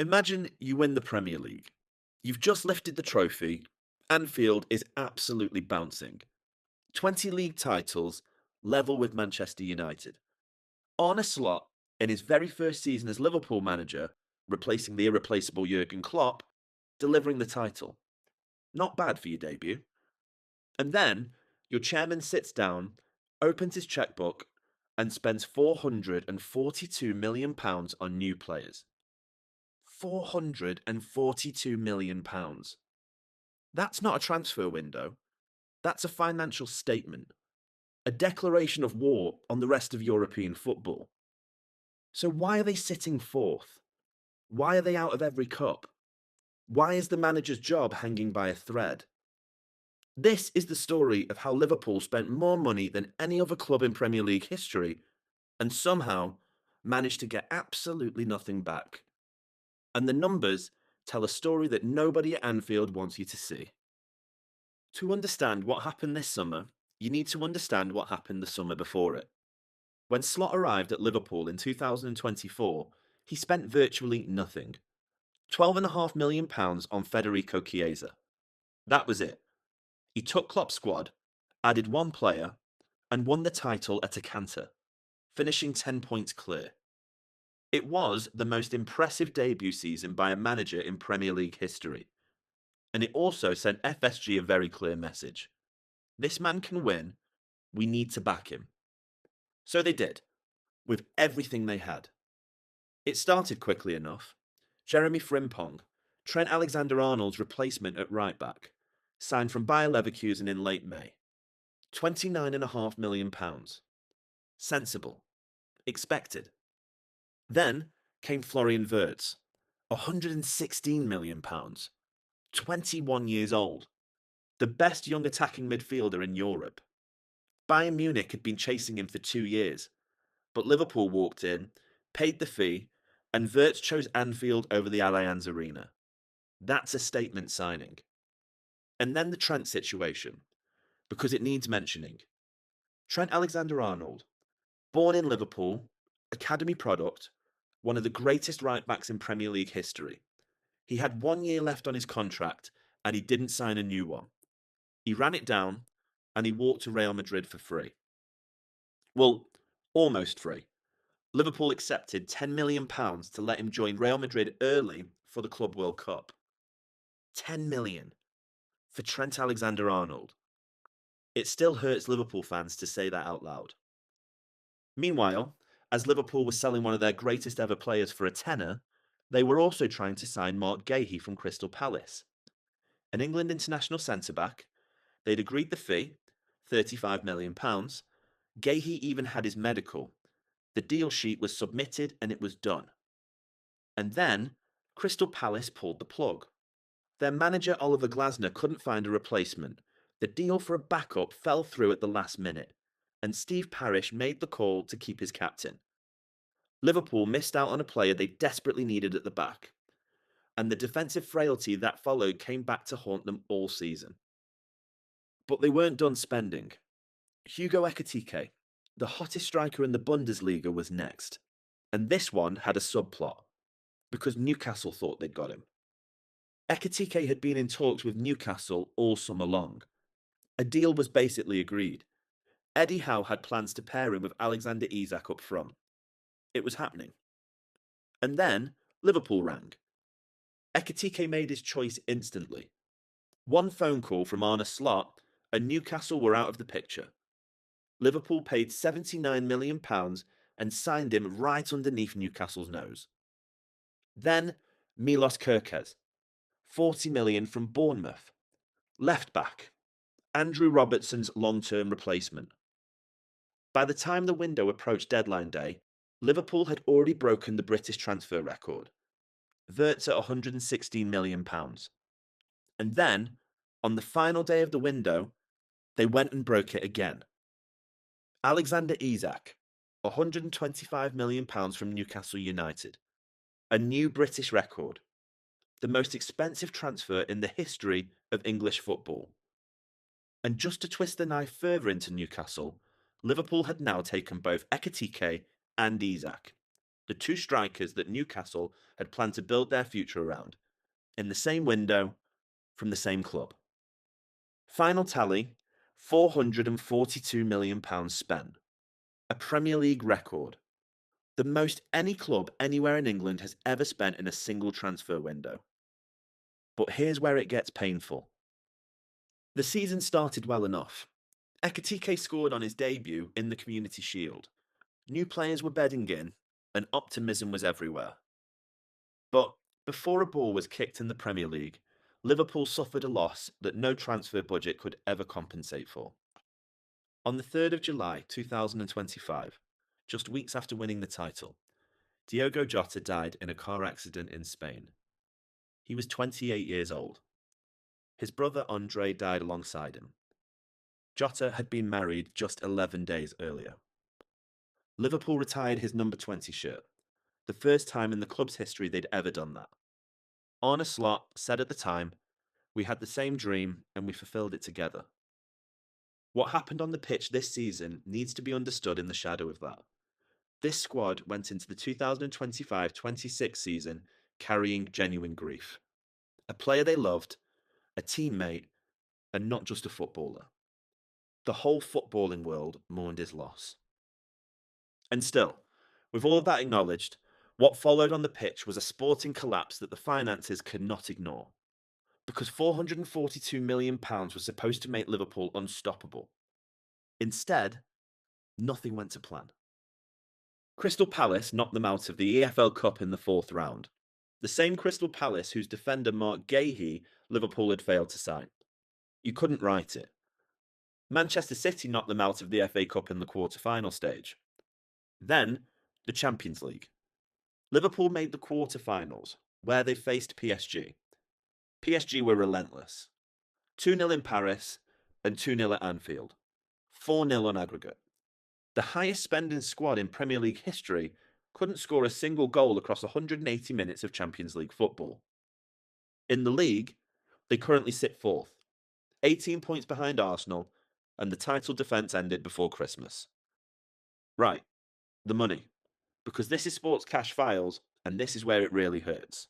Imagine you win the Premier League. You've just lifted the trophy. Anfield is absolutely bouncing. 20 league titles, level with Manchester United. Arne Slot, in his very first season as Liverpool manager, replacing the irreplaceable Jurgen Klopp, delivering the title. Not bad for your debut. And then your chairman sits down, opens his checkbook, and spends £442 million on new players. £442 million. That's not a transfer window. That's a financial statement, a declaration of war on the rest of European football. So why are they sitting fourth? Why are they out of every cup? Why is the manager's job hanging by a thread? This is the story of how Liverpool spent more money than any other club in Premier League history and somehow managed to get absolutely nothing back. And the numbers tell a story that nobody at Anfield wants you to see. To understand what happened this summer, you need to understand what happened the summer before it. When Slot arrived at Liverpool in 2024, he spent virtually nothing. £12.5 million on Federico Chiesa. That was it. He took Klopp's squad, added one player, and won the title at a canter, finishing 10 points clear. It was the most impressive debut season by a manager in Premier League history. And it also sent FSG a very clear message. This man can win. We need to back him. So they did, with everything they had. It started quickly enough. Jeremy Frimpong, Trent Alexander-Arnold's replacement at right back, signed from Bayer Leverkusen in late May. £29.5 million. Sensible. Expected. Then came Florian Wirtz, £116 million. 21 years old. The best young attacking midfielder in Europe. Bayern Munich had been chasing him for 2 years, but Liverpool walked in, paid the fee, and Wirtz chose Anfield over the Allianz Arena. That's a statement signing. And then the Trent situation, because it needs mentioning. Trent Alexander-Arnold, born in Liverpool, academy product, one of the greatest right-backs in Premier League history. He had 1 year left on his contract, and he didn't sign a new one. He ran it down, and he walked to Real Madrid for free. Well, almost free. Liverpool accepted £10 million to let him join Real Madrid early for the Club World Cup. 10 million for Trent Alexander-Arnold. It still hurts Liverpool fans to say that out loud. Meanwhile, as Liverpool was selling one of their greatest ever players for a tenner, they were also trying to sign Mark Gahey from Crystal Palace. An England international centre-back. They'd agreed the fee, £35 million. Gahey even had his medical. The deal sheet was submitted and it was done. And then Crystal Palace pulled the plug. Their manager Oliver Glasner couldn't find a replacement. The deal for a backup fell through at the last minute, and Steve Parish made the call to keep his captain. Liverpool missed out on a player they desperately needed at the back, and the defensive frailty that followed came back to haunt them all season. But they weren't done spending. Hugo Ekitike, the hottest striker in the Bundesliga, was next. And this one had a subplot, because Newcastle thought they'd got him. Ekitike had been in talks with Newcastle all summer long. A deal was basically agreed. Eddie Howe had plans to pair him with Alexander Isak up front. It was happening. And then Liverpool rang. Ekitike made his choice instantly. One phone call from Arne Slot, and Newcastle were out of the picture. Liverpool paid £79 million and signed him right underneath Newcastle's nose. Then Milos Kerkez, £40 million from Bournemouth. Left back, Andrew Robertson's long-term replacement. By the time the window approached deadline day, Liverpool had already broken the British transfer record. Wirtz at £116 million. And then, on the final day of the window, they went and broke it again. Alexander Isak, £125 million from Newcastle United. A new British record. The most expensive transfer in the history of English football. And just to twist the knife further into Newcastle, Liverpool had now taken both Ekitike and Isak. the two strikers that Newcastle had planned to build their future around, in the same window, from the same club. Final tally, £442 million spent. A Premier League record. The most any club anywhere in England has ever spent in a single transfer window. But here's where it gets painful. The season started well enough. Ekitike scored on his debut in the Community Shield. New players were bedding in, and optimism was everywhere. But before a ball was kicked in the Premier League, Liverpool suffered a loss that no transfer budget could ever compensate for. On the 3rd of July 2025, just weeks after winning the title, Diogo Jota died in a car accident in Spain. He was 28 years old. His brother Andre died alongside him. Jota had been married just 11 days earlier. Liverpool retired his number 20 shirt, the first time in the club's history they'd ever done that. Arne Slot said at the time, "We had the same dream and we fulfilled it together." What happened on the pitch this season needs to be understood in the shadow of that. This squad went into the 2025-26 season carrying genuine grief. A player they loved, a teammate, and not just a footballer. The whole footballing world mourned his loss. And still, with all of that acknowledged, what followed on the pitch was a sporting collapse that the finances could not ignore. Because £442 million was supposed to make Liverpool unstoppable. Instead, nothing went to plan. Crystal Palace knocked them out of the EFL Cup in the 4th round. The same Crystal Palace whose defender Mark Gahey Liverpool had failed to sign. You couldn't write it. Manchester City knocked them out of the FA Cup in the quarter-final stage. Then, the Champions League. Liverpool made the quarter-finals, where they faced PSG. PSG were relentless. 2-0 in Paris and 2-0 at Anfield. 4-0 on aggregate. The highest spending squad in Premier League history couldn't score a single goal across 180 minutes of Champions League football. In the league, they currently sit 4th, 18 points behind Arsenal, and the title defence ended before Christmas. Right, the money. Because this is Sports Cash Files, and this is where it really hurts.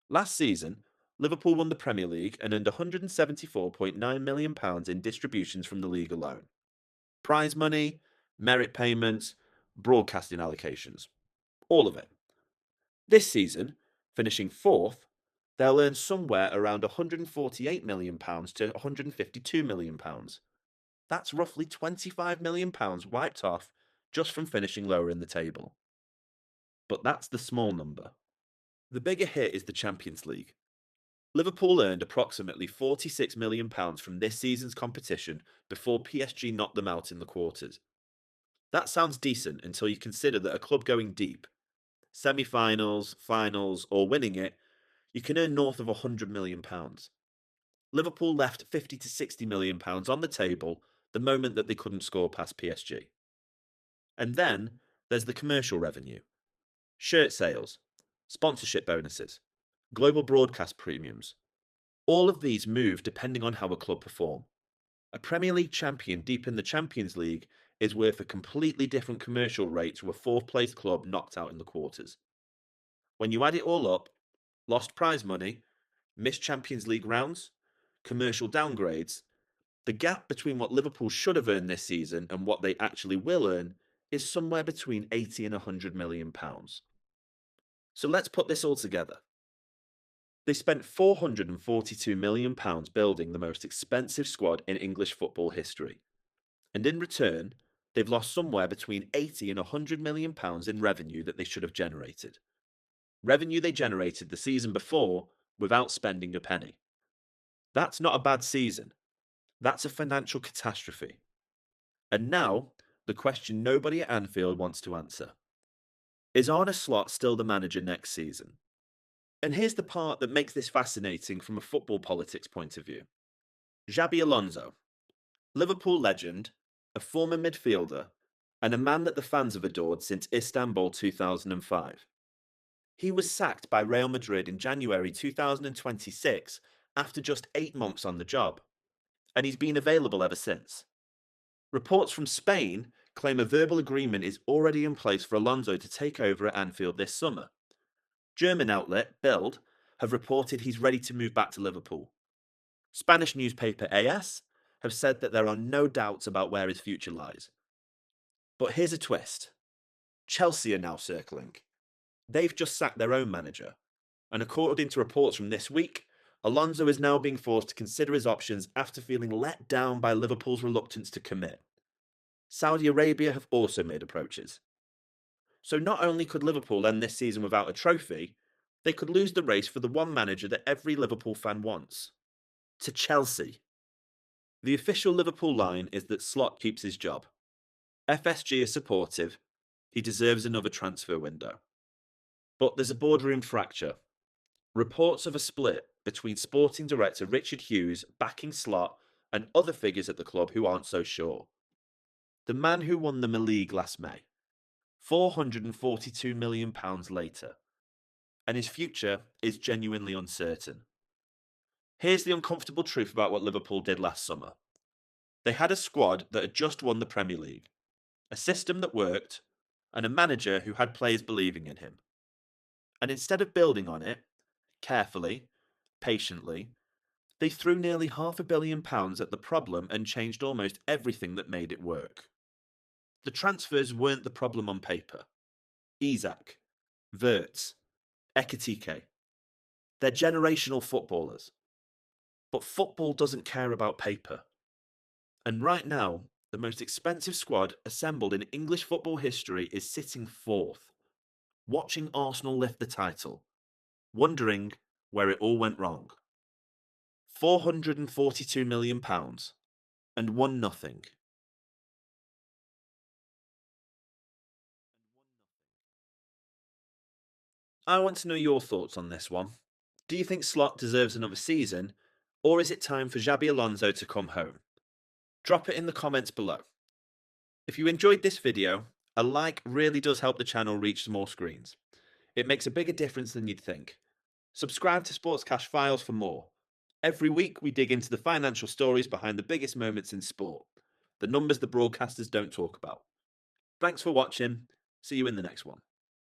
Last season, Liverpool won the Premier League and earned £174.9 million in distributions from the league alone. Prize money, merit payments, broadcasting allocations. All of it. This season, finishing 4th, they'll earn somewhere around £148 million to £152 million. That's roughly £25 million wiped off just from finishing lower in the table. But that's the small number. The bigger hit is the Champions League. Liverpool earned approximately £46 million from this season's competition before PSG knocked them out in the quarters. That sounds decent until you consider that a club going deep, semi-finals, finals, or winning it, you can earn north of £100 million. Liverpool left £50 to £60 million on the table the moment that they couldn't score past PSG. And then there's the commercial revenue. Shirt sales, sponsorship bonuses, global broadcast premiums. All of these move depending on how a club perform. A Premier League champion deep in the Champions League is worth a completely different commercial rate to a 4th-place club knocked out in the quarters. When you add it all up, lost prize money, missed Champions League rounds, commercial downgrades, the gap between what Liverpool should have earned this season and what they actually will earn is somewhere between £80 and £100 million. So let's put this all together. They spent £442 million building the most expensive squad in English football history. And in return, they've lost somewhere between £80 and £100 million in revenue that they should have generated. Revenue they generated the season before without spending a penny. That's not a bad season. That's a financial catastrophe. And now, the question nobody at Anfield wants to answer. Is Arne Slot still the manager next season? And here's the part that makes this fascinating from a football politics point of view. Xabi Alonso, Liverpool legend, a former midfielder, and a man that the fans have adored since Istanbul 2005. He was sacked by Real Madrid in January 2026 after just 8 months on the job, and he's been available ever since. Reports from Spain claim a verbal agreement is already in place for Alonso to take over at Anfield this summer. German outlet Bild have reported he's ready to move back to Liverpool. Spanish newspaper AS have said that there are no doubts about where his future lies. But here's a twist. Chelsea are now circling. They've just sacked their own manager, and according to reports from this week, Alonso is now being forced to consider his options after feeling let down by Liverpool's reluctance to commit. Saudi Arabia have also made approaches. So not only could Liverpool end this season without a trophy, they could lose the race for the one manager that every Liverpool fan wants. To Chelsea. The official Liverpool line is that Slot keeps his job. FSG is supportive. He deserves another transfer window. But there's a boardroom fracture. Reports of a split between sporting director Richard Hughes backing Slot and other figures at the club who aren't so sure. The man who won them a league last May, £442 million later, and his future is genuinely uncertain. Here's the uncomfortable truth about what Liverpool did last summer. They had a squad that had just won the Premier League, a system that worked, and a manager who had players believing in him. And instead of building on it, carefully, patiently, they threw nearly £500 million at the problem and changed almost everything that made it work. The transfers weren't the problem on paper. Isak, Wirtz, Ekitike. They're generational footballers. But football doesn't care about paper. And right now, the most expensive squad assembled in English football history is sitting fourth, watching Arsenal lift the title, wondering where it all went wrong. £442 million and 1-0. I want to know your thoughts on this one. Do you think Slot deserves another season, or is it time for Xabi Alonso to come home? Drop it in the comments below. If you enjoyed this video, a like really does help the channel reach more screens. It makes a bigger difference than you'd think. Subscribe to Sports Cash Files for more. Every week we dig into the financial stories behind the biggest moments in sport, the numbers the broadcasters don't talk about. Thanks for watching. See you in the next one.